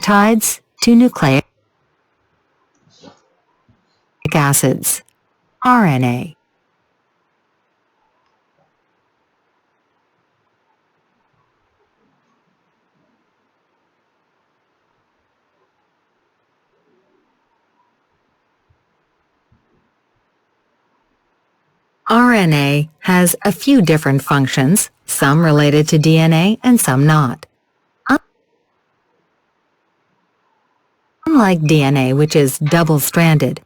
nucleotides to nucleic acids, RNA. RNA has a few different functions, some related to DNA and some not. Unlike DNA, which is double-stranded,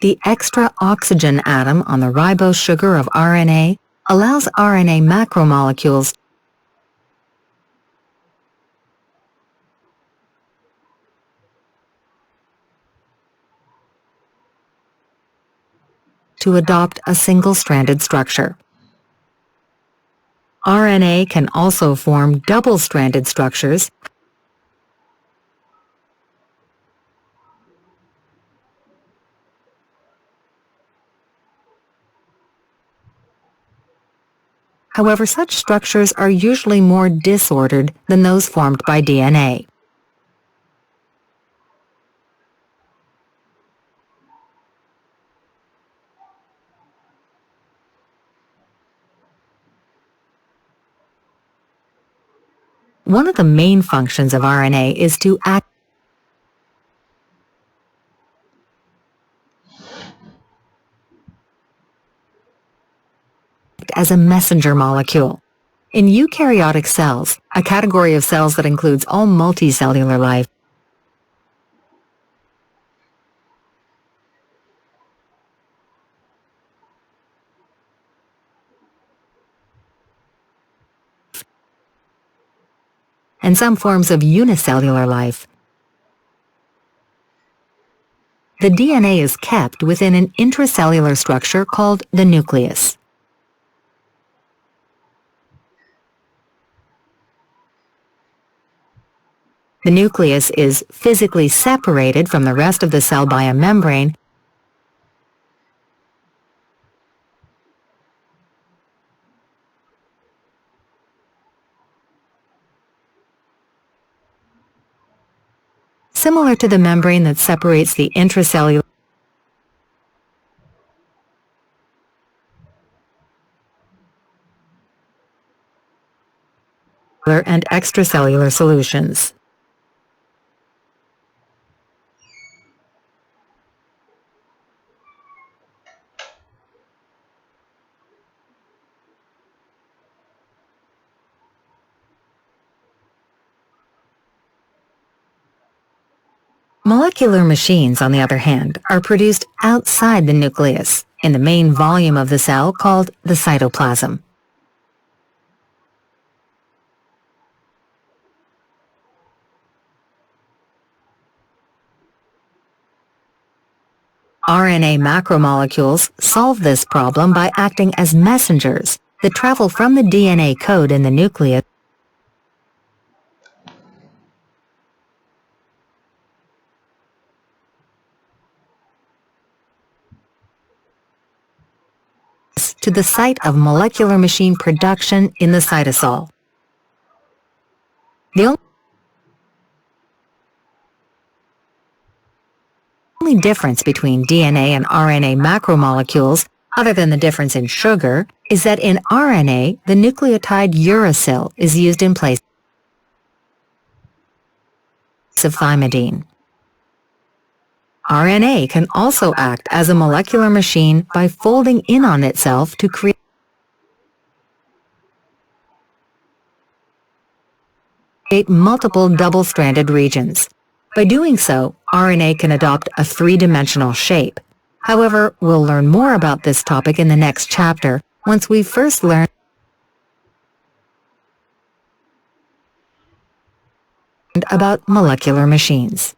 the extra oxygen atom on the ribose sugar of RNA allows RNA macromolecules to adopt a single-stranded structure. RNA can also form double-stranded structures However, such structures are usually more disordered than those formed by DNA. One of the main functions of RNA is to act as a messenger molecule. In eukaryotic cells, a category of cells that includes all multicellular life, and some forms of unicellular life, the DNA is kept within an intracellular structure called the nucleus. The nucleus is physically separated from the rest of the cell by a membrane, similar to the membrane that separates the intracellular and extracellular solutions. Molecular machines, on the other hand, are produced outside the nucleus, in the main volume of the cell called the cytoplasm. RNA macromolecules solve this problem by acting as messengers that travel from the DNA code in the nucleus to the site of molecular machine production in the cytosol. The only difference between DNA and RNA macromolecules, other than the difference in sugar, is that in RNA, the nucleotide uracil is used in place of thymidine. RNA can also act as a molecular machine by folding in on itself to create multiple double-stranded regions. By doing so, RNA can adopt a three-dimensional shape. However, we'll learn more about this topic in the next chapter, once we first learn about molecular machines.